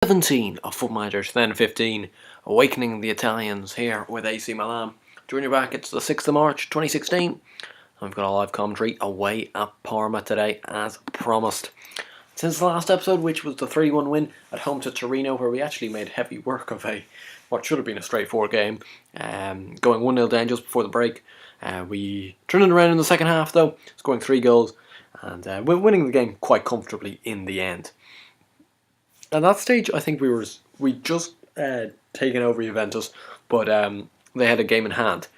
17 of Foot Manager 2015, awakening the Italians here with AC Milan. Junior back, it's the 6th of March 2016. I've got a live commentary away at Parma today, as promised. Since the last episode, which was the 3-1 win at home to Torino, where we actually made heavy work of what should have been a straightforward game, going 1-0 down just before the break. We turned it around in the second half, though, scoring 3 goals, and winning the game quite comfortably in the end. At that stage, I think we just taken over Juventus, but they had a game in hand.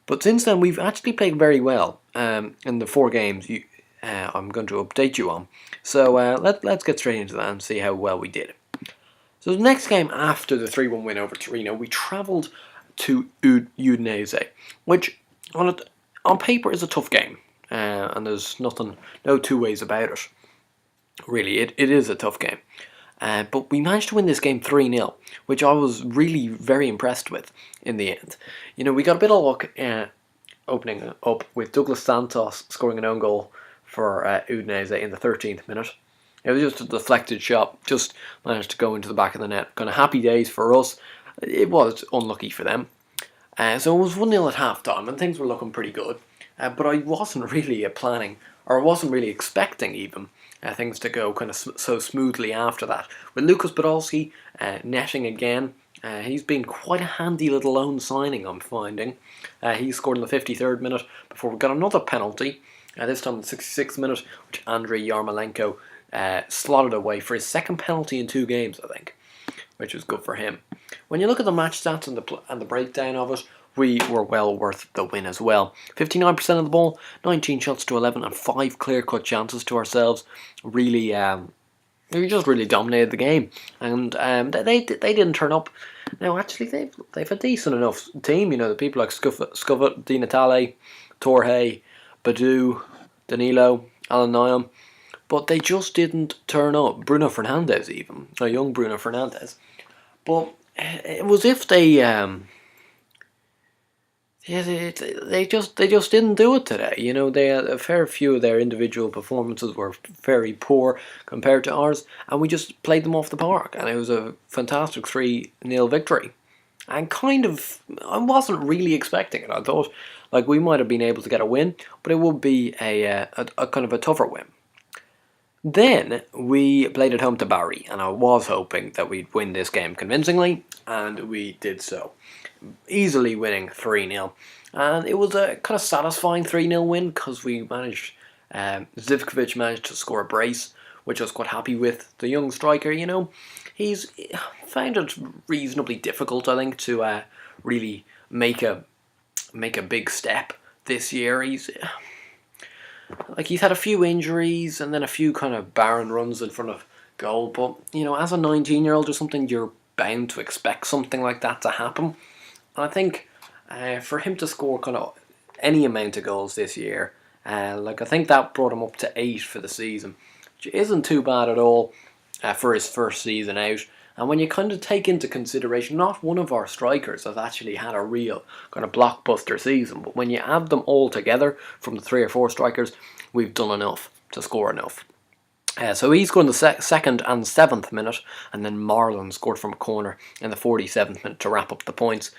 But since then, we've actually played very well in the 4 games I'm going to update you on. So let's get straight into that and see how well we did. So the next game after the 3-1 win over Torino, we travelled to Udinese, which on paper is a tough game, and there's no two ways about it. Really, it is a tough game. But we managed to win this game 3-0, which I was really very impressed with in the end. You know, we got a bit of luck opening up with Douglas Santos scoring an own goal for Udinese in the 13th minute. It was just a deflected shot, just managed to go into the back of the net. Kind of happy days for us. It was unlucky for them. So it was 1-0 at half time, and things were looking pretty good. But I wasn't really planning, or I wasn't really expecting even, things to go kind of so smoothly after that. With Lucas Podolski netting again, he's been quite a handy little loan signing, I'm finding. He scored in the 53rd minute before we got another penalty, this time in the 66th minute, which Andrei Yarmolenko slotted away for his second penalty in 2 games, I think, which was good for him. When you look at the match stats and the breakdown of it, we were well worth the win as well. 59% of the ball, 19 shots to 11, and 5 clear-cut chances to ourselves. Really, we just really dominated the game, and they didn't turn up. Now, actually, they've a decent enough team. You know, the people like Scuffet, Di Natale, Torre, Badu, Danilo, Alan Nyam, but they just didn't turn up. Bruno Fernandes, even a young Bruno Fernandes, but it was if they. They just didn't do it today. You know, they had a fair few of their individual performances were very poor compared to ours, and we just played them off the park, and it was a fantastic 3-0 victory. And I wasn't really expecting it. I thought like we might have been able to get a win, but it would be a kind of a tougher win. Then we played at home to Bari, and I was hoping that we'd win this game convincingly, and we did so. Easily winning 3-0. And it was a kind of satisfying 3-0 win because we managed, Zivkovic managed to score a brace, which I was quite happy with. The young striker, you know, he's found it reasonably difficult, I think, to really make a big step this year. He's had a few injuries and then a few kind of barren runs in front of goal, but you know, as a 19-year-old or something, you're bound to expect something like that to happen. And I think for him to score kind of any amount of goals this year, I think that brought him up to 8 for the season, which isn't too bad at all for his first season out. And when you kind of take into consideration, not one of our strikers has actually had a real kind of blockbuster season, but when you add them all together from the 3 or 4 strikers, we've done enough to score enough. So he scored in the 2nd and 7th minute, and then Marlon scored from a corner in the 47th minute to wrap up the points,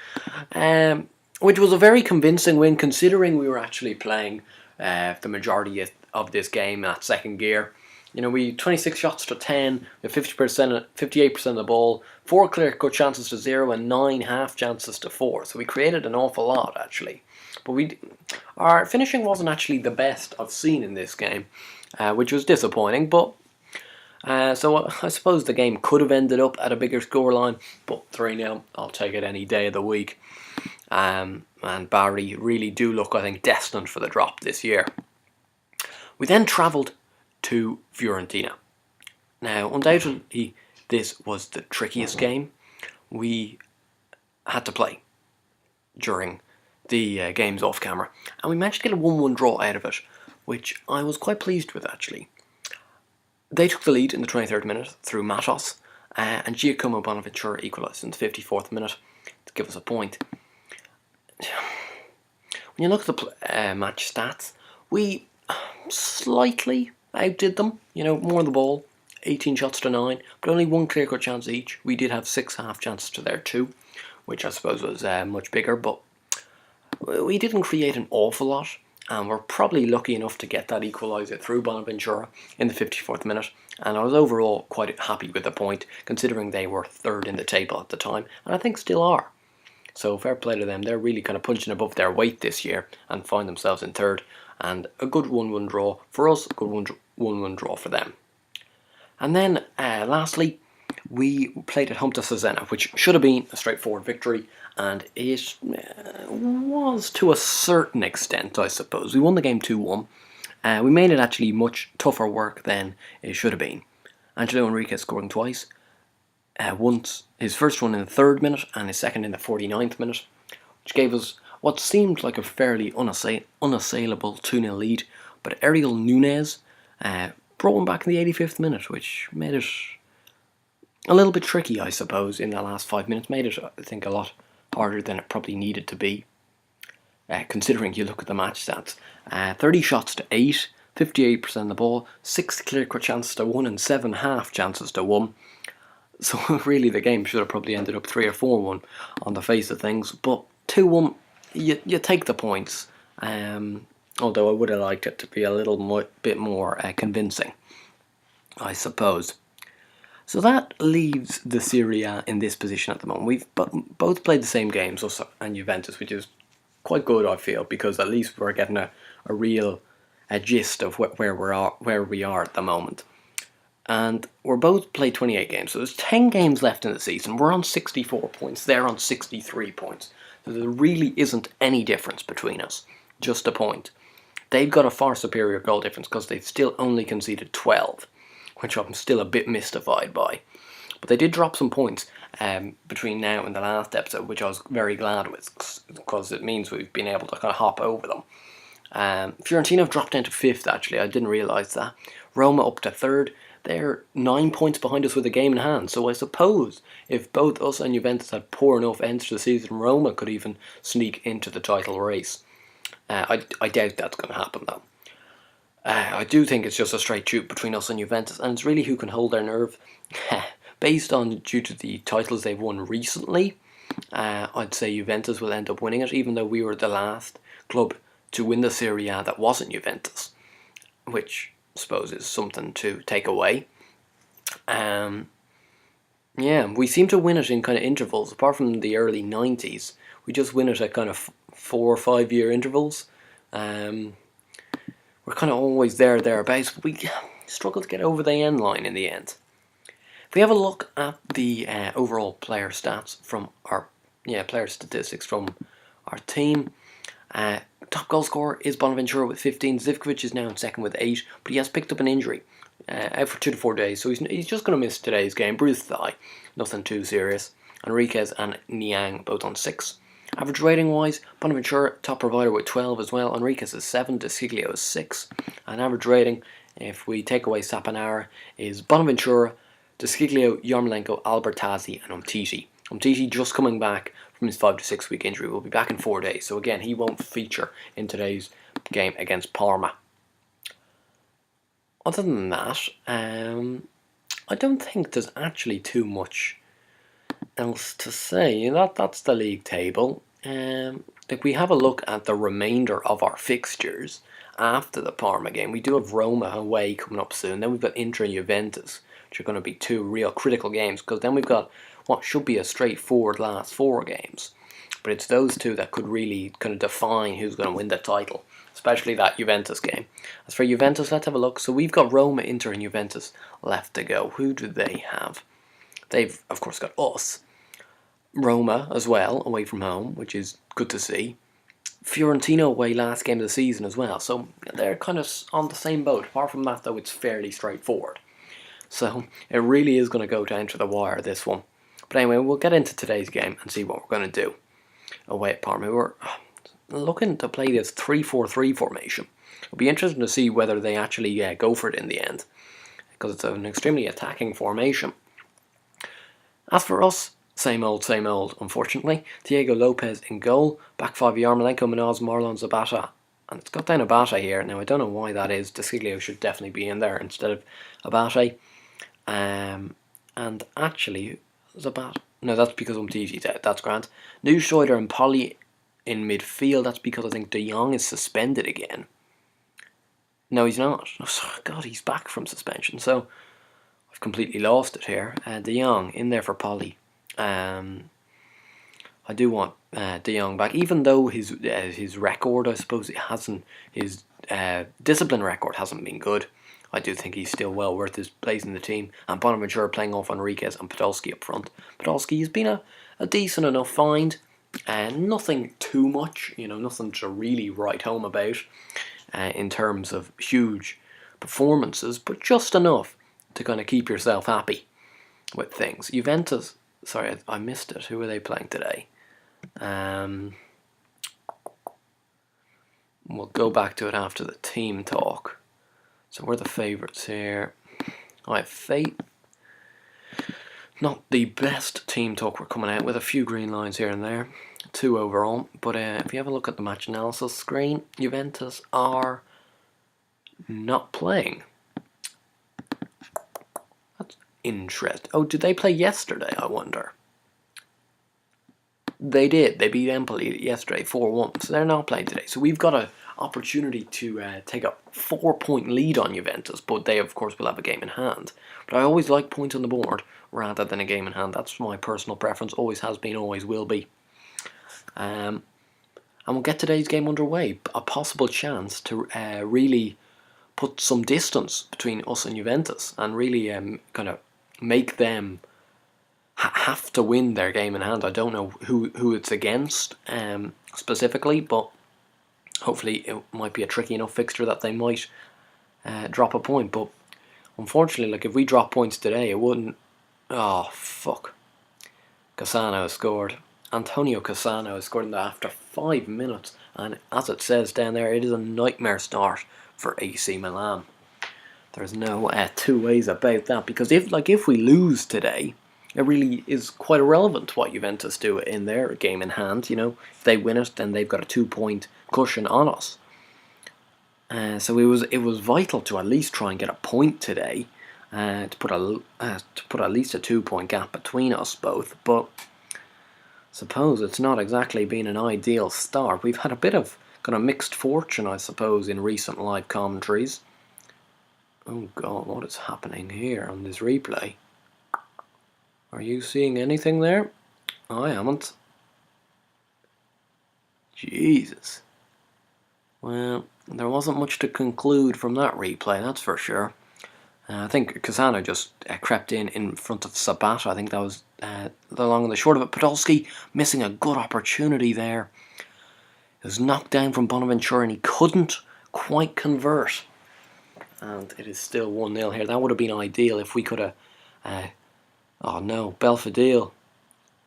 which was a very convincing win considering we were actually playing the majority of this game at second gear. You know, we 26 shots to 10, we 58% of the ball, 4 clear-cut chances to 0, and 9 half chances to 4. So we created an awful lot actually, but our finishing wasn't actually the best I've seen in this game. Which was disappointing, but so I suppose the game could have ended up at a bigger scoreline, but 3-0, I'll take it any day of the week. And Bari really do look, I think, destined for the drop this year. We then travelled to Fiorentina. Now, undoubtedly, this was the trickiest game we had to play during the games off camera, and we managed to get a 1-1 draw out of it, which I was quite pleased with actually. They took the lead in the 23rd minute through Matos, and Giacomo Bonaventura equalised in the 54th minute to give us a point. When you look at the match stats, we slightly outdid them, you know, more on the ball, 18 shots to 9, but only one clear-cut chance each. We did have 6 half chances to their 2, which I suppose was much bigger, but we didn't create an awful lot, and we're probably lucky enough to get that equaliser through Bonaventura in the 54th minute, and I was overall quite happy with the point, considering they were 3rd in the table at the time, and I think still are. So fair play to them. They're really kind of punching above their weight this year and find themselves in 3rd, and a good 1-1 draw for us, a good 1-1 draw for them. And then lastly, we played at home to Cesena, which should have been a straightforward victory, and it was to a certain extent, I suppose. We won the game 2-1. We made it actually much tougher work than it should have been. Angelo Enriquez scoring twice. Once his first one in the 3rd minute and his second in the 49th minute, which gave us what seemed like a fairly unassailable 2-0 lead, but Ariel Nunez brought one back in the 85th minute, which made it a little bit tricky, I suppose, in the last 5 minutes. Made it, I think, a lot harder than it probably needed to be, considering you look at the match stats. 30 shots to 8, 58% of the ball, 6 clear-cut chances to 1 and 7 half chances to 1. So really the game should have probably ended up 3 or 4-1 on the face of things, but 2-1, you take the points, although I would have liked it to be a little bit more convincing, I suppose. So that leaves the Serie A in this position at the moment. We've both played the same games, us and Juventus, which is quite good, I feel, because at least we're getting a real gist of where we are at the moment. And we're both played 28 games, so there's 10 games left in the season. We're on 64 points, they're on 63 points. So there really isn't any difference between us, just a point. They've got a far superior goal difference because they've still only conceded 12, which I'm still a bit mystified by. But they did drop some points between now and the last episode, which I was very glad with, because it means we've been able to kind of hop over them. Fiorentina have dropped down to 5th, actually. I didn't realise that. Roma up to 3rd. They're 9 points behind us with a game in hand. So I suppose if both us and Juventus had poor enough ends to the season, Roma could even sneak into the title race. I doubt that's going to happen, though. I do think it's just a straight shoot between us and Juventus, and it's really who can hold their nerve. Based on due to the titles they've won recently, I'd say Juventus will end up winning it, even though we were the last club to win the Serie A that wasn't Juventus, which I suppose is something to take away. Yeah, we seem to win it in kind of intervals. Apart from the early 90s, we just win it at kind of 4 or 5 year intervals. We're kind of always thereabouts, but we struggle to get over the end line in the end. If we have a look at the overall player stats from our player statistics from our team, top goal scorer is Bonaventura with 15. Zivkovic is now in 2nd with 8, but he has picked up an injury, out for 2 to 4 days, so he's just going to miss today's game. Bruised thigh, nothing too serious. Enriquez and Niang both on 6. Average rating wise, Bonaventura top provider with 12 as well. Enriquez is 7, Desciglio is 6. And average rating, if we take away Saponara, is Bonaventura, Desciglio, Yarmolenko, Albertazzi and Umtiti. Umtiti just coming back from his 5 to 6 week injury. Will be back in 4 days, so again he won't feature in today's game against Parma. Other than that, I don't think there's actually too much else to say. That's the league table. If we have a look at the remainder of our fixtures after the Parma game, we do have Roma away coming up soon. Then we've got Inter and Juventus, which are going to be 2 real critical games, because then we've got what should be a straightforward last 4 games. But it's those 2 that could really kind of define who's going to win the title, especially that Juventus game. As for Juventus, let's have a look. So we've got Roma, Inter and Juventus left to go. Who do they have? They've, of course, got us. Roma as well, away from home, which is good to see. Fiorentina away last game of the season as well. So they're kind of on the same boat. Apart from that, though, it's fairly straightforward. So it really is going to go down to the wire, this one. But anyway, we'll get into today's game and see what we're going to do away at Parma. We're looking to play this 3-4-3 formation. It'll be interesting to see whether they actually go for it in the end, because it's an extremely attacking formation. As for us, same old, unfortunately. Diego Lopez in goal. Back 5, Yarmolenko, Manoz, Marlon, Zabata. And it's got down Abate here. Now, I don't know why that is. Desciglio should definitely be in there instead of Abate. And actually, was a bad. No, that's because Umtiti's out. That's grand. Neustreiter and Polly in midfield. That's because I think De Jong is suspended again. No, he's not. Oh, God, he's back from suspension. So I've completely lost it here. De Jong in there for Polly. I do want De Jong back, even though his record, I suppose, it hasn't, his discipline record hasn't been good. I do think he's still well worth his place in the team. And Bonaventura playing off Enriquez and Podolski up front. Podolski has been a decent enough find, and nothing too much, nothing to really write home about in terms of huge performances, but just enough to kind of keep yourself happy with things. Juventus, sorry, I missed it. Who are they playing today? We'll go back to it after the team talk. So we're the favourites here. I have faith. Not the best team talk we're coming out with. A few green lines here and there. 2 overall. But if you have a look at the match analysis screen, Juventus are not playing. That's interesting. Oh, did they play yesterday, I wonder? They did. They beat Empoli yesterday 4-1. So they're not playing today. So we've got an opportunity to take a 4-point lead on Juventus. But they, of course, will have a game in hand. But I always like points on the board rather than a game in hand. That's my personal preference. Always has been, always will be. And we'll get today's game underway. A possible chance to really put some distance between us and Juventus. And really kind of make them have to win their game in hand. I don't know who it's against specifically, but hopefully it might be a tricky enough fixture that they might drop a point. But unfortunately, like if we drop points today, it wouldn't. Oh fuck! Cassano has scored. Antonio Cassano has scored in that after 5 minutes, and as it says down there, it is a nightmare start for AC Milan. There's no 2 ways about that, because if we lose today, it really is quite irrelevant what Juventus do in their game in hand. If they win it, then they've got a 2-point cushion on us. So it was vital to at least try and get a point today, to put at least a 2-point gap between us both. But suppose it's not exactly been an ideal start. We've had a bit of kind of mixed fortune, I suppose, in recent live commentaries. Oh God, what is happening here on this replay? Are you seeing anything there? I haven't. Jesus. Well, there wasn't much to conclude from that replay, that's for sure. I think Cassano just crept in front of Sabata. I think that was the long and the short of it. Podolski missing a good opportunity there. It was knocked down from Bonaventura and he couldn't quite convert. And it is still 1-0 here. That would have been ideal if we could have... oh no, Belfodil.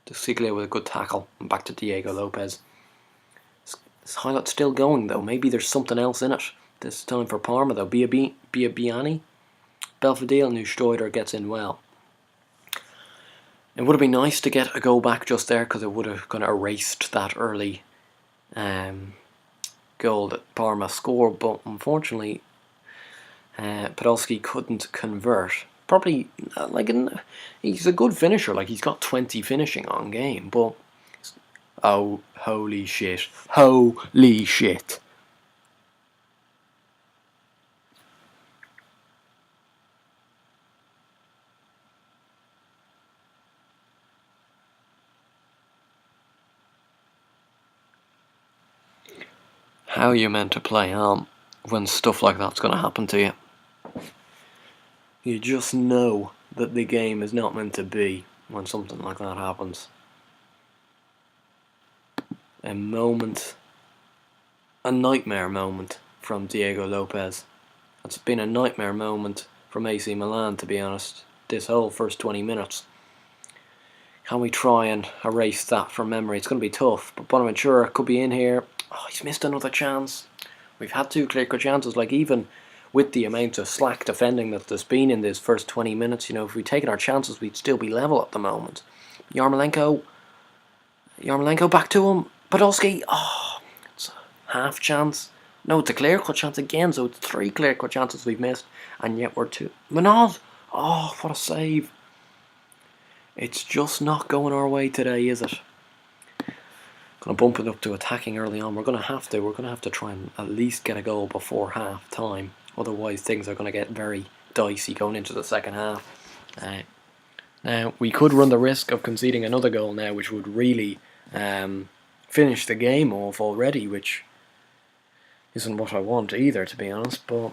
De Siglia with a good tackle. And back to Diego Lopez. This highlight's still going though. Maybe there's something else in it. This time for Parma though. Biabiani. Belfodil, Neustreiter gets in well. It would have been nice to get a goal back just there, because it would have kind of erased that early goal that Parma scored. But unfortunately, Podolski couldn't convert. Probably, he's a good finisher. Like, he's got 20 finishing on game, but... Oh, holy shit. Holy shit. How are you meant to play when stuff like that's going to happen to you? You just know that the game is not meant to be when something like that happens. A nightmare moment from Diego Lopez. It's been a nightmare moment from AC Milan, to be honest, this whole first 20 minutes. Can we try and erase that from memory? It's going to be tough, but Bonaventura could be in here. Oh, he's missed another chance. We've had 2 clear-cut chances, like even with the amount of slack defending that there's been in this first 20 minutes, if we'd taken our chances, we'd still be level at the moment. Yarmolenko back to him. Podolski, oh, it's a half chance. No, it's a clear-cut chance again, so it's 3 clear-cut chances we've missed, and yet we're 2. Manol, Oh, what a save. It's just not going our way today, is it? Going to bump it up to attacking early on. We're going to have to. We're going to have to try and at least get a goal before half time. Otherwise, things are going to get very dicey going into the second half. Now, we could run the risk of conceding another goal now, which would really finish the game off already, which isn't what I want either, to be honest. But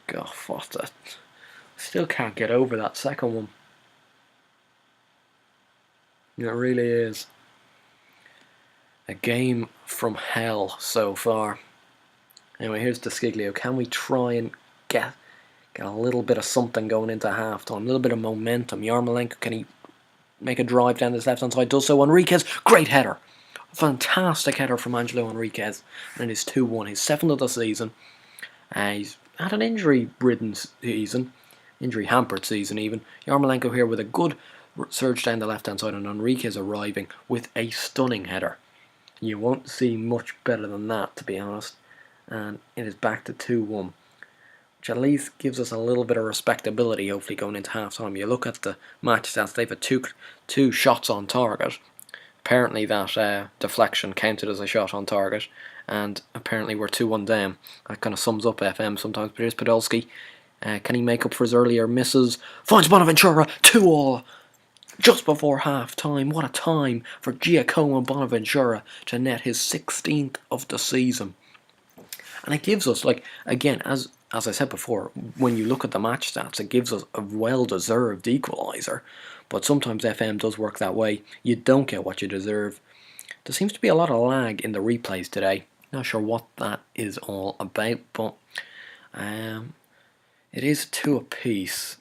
God, what the? Still can't get over that second one. It really is a game from hell so far. Anyway, here's Desciglio. Can we try and get a little bit of something going into half-time? A little bit of momentum. Yarmolenko, can he make a drive down this left-hand side? Does so. Enriquez, great header. Fantastic header from Angelo Enriquez. And it is 2-1, his 7th of the season. He's had an injury-ridden season. Injury-hampered season, even. Yarmolenko here with a good surge down the left-hand side, and Enriquez arriving with a stunning header. You won't see much better than that, to be honest. And it is back to 2-1, which at least gives us a little bit of respectability, hopefully, going into half-time. You look at the match stats, they've had two shots on target. Apparently that deflection counted as a shot on target, and apparently we're 2-1 down. That kind of sums up FM sometimes. But here's Podolski. Can he make up for his earlier misses? Finds Bonaventura, 2-2. Just before half-time. What a time for Giacomo Bonaventura to net his 16th of the season. And it gives us, like, again, as I said before, when you look at the match stats, it gives us a well-deserved equaliser. But sometimes FM does work that way. You don't get what you deserve. There seems to be a lot of lag in the replays today. Not sure what that is all about, but it is 2 apiece.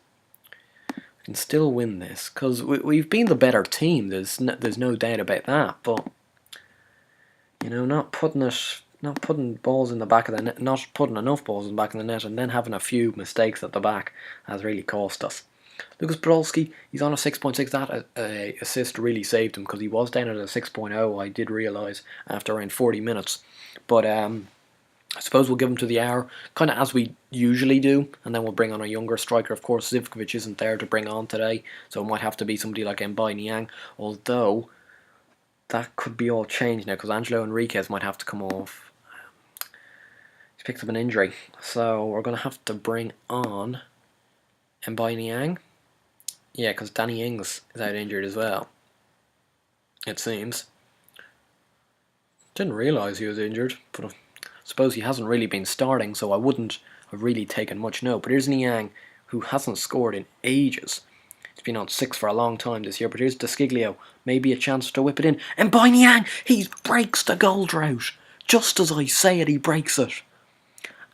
We can still win this, because we've been the better team. There's no doubt about that. But you know, not putting balls in the back of the net, not putting enough balls in the back of the net, and then having a few mistakes at the back has really cost us. Lucas Podolski, he's on a 6.6. That assist really saved him, because he was down at a 6.0. I did realise after around 40 minutes, but I suppose we'll give him to the hour, kind of as we usually do, and then we'll bring on a younger striker. Of course, Zivkovic isn't there to bring on today, so it might have to be somebody like Mbai Niang, although that could be all changed now, because Angelo Enriquez might have to come off. He's picked up an injury, so we're going to have to bring on Mbai Niang. Yeah, because Danny Ings is out injured as well, it seems. Didn't realise he was injured, but I suppose he hasn't really been starting, so I wouldn't have really taken much note. But here's Niang, who hasn't scored in ages. He's been on 6 for a long time this year. But here's Desciglio, maybe a chance to whip it in. And by Niang, he breaks the goal drought. Just as I say it, he breaks it.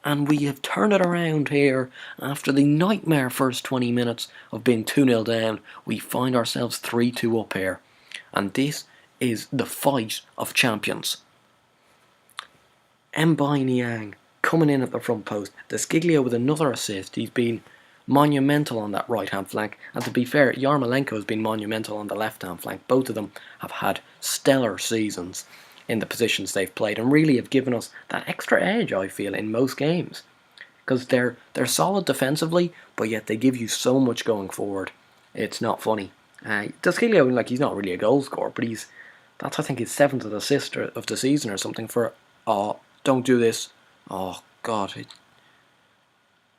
And we have turned it around here. After the nightmare first 20 minutes of being 2-0 down, we find ourselves 3-2 up here. And this is the fight of champions. Mbai Niang coming in at the front post. Desciglio with another assist. He's been monumental on that right hand flank. And to be fair, Yarmolenko has been monumental on the left hand flank. Both of them have had stellar seasons in the positions they've played, and really have given us that extra edge, I feel, in most games. Because they're solid defensively, but yet they give you so much going forward. It's not funny. Desciglio, like, he's not really a goal scorer, but that's I think his 7th assist of the season or something for don't do this. Oh, God.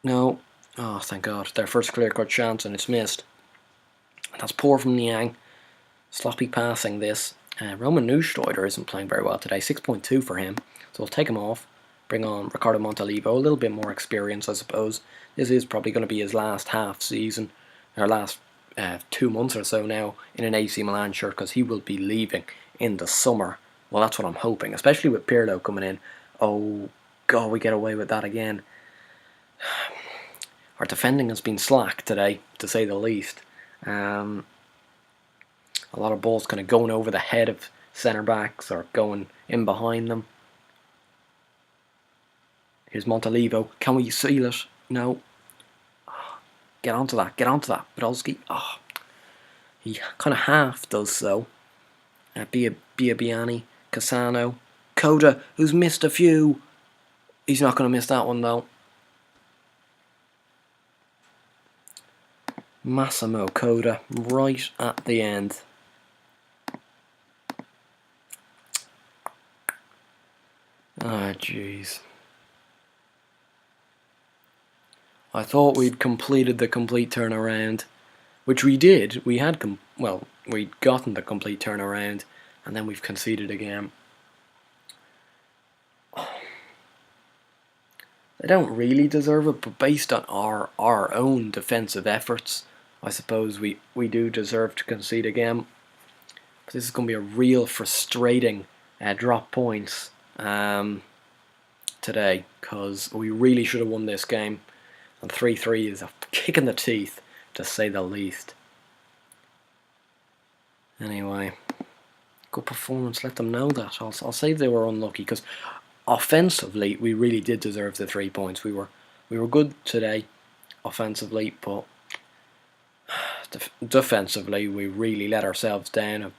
No. Oh, thank God. Their first clear-cut chance, and it's missed. That's poor from Niang. Sloppy passing, this. Roman Neustreiter isn't playing very well today. 6.2 for him. So we'll take him off. Bring on Ricardo Montalivo. A little bit more experience, I suppose. This is probably going to be his last half season. Or last 2 months or so now in an AC Milan shirt, because he will be leaving in the summer. Well, that's what I'm hoping. Especially with Pirlo coming in. Oh, God, we get away with that again. Our defending has been slack today, to say the least. A lot of balls kind of going over the head of centre-backs or going in behind them. Here's Montalivo. Can we seal it? No. Oh, get onto that. Podolski. Oh, he kind of half does so. Biabiani, Cassano, Coda, who's missed a few. He's not going to miss that one though. Massimo Coda right at the end. Ah, jeez. I thought we'd completed the complete turnaround, which we did. We had, we'd gotten the complete turnaround, and then we've conceded again. They don't really deserve it, but based on our own defensive efforts, I suppose we do deserve to concede again. But this is going to be a real frustrating drop points today, because we really should have won this game, and 3-3 is a kick in the teeth, to say the least. Anyway, good performance, let them know that. I'll say they were unlucky, because offensively we really did deserve the 3 points. We were good today offensively, but defensively we really let ourselves down.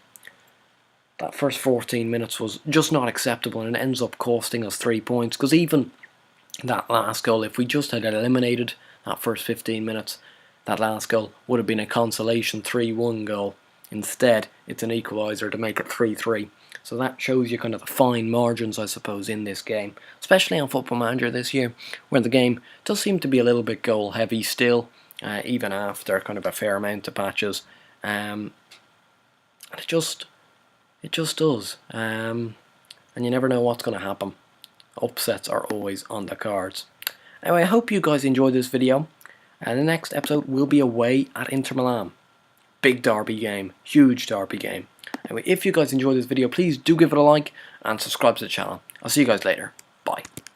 That first 14 minutes was just not acceptable, and it ends up costing us 3 points, because even that last goal, if we just had eliminated that first 15 minutes, that last goal would have been a consolation 3-1 goal. Instead, it's an equaliser to make it 3-3. So that shows you kind of the fine margins, I suppose, in this game, especially on Football Manager this year, where the game does seem to be a little bit goal heavy still, even after kind of a fair amount of patches. And it just does. And you never know what's going to happen. Upsets are always on the cards. Anyway, I hope you guys enjoyed this video. And the next episode will be away at Inter Milan. Big derby game, huge derby game. Anyway, if you guys enjoyed this video, please do give it a like and subscribe to the channel. I'll see you guys later. Bye.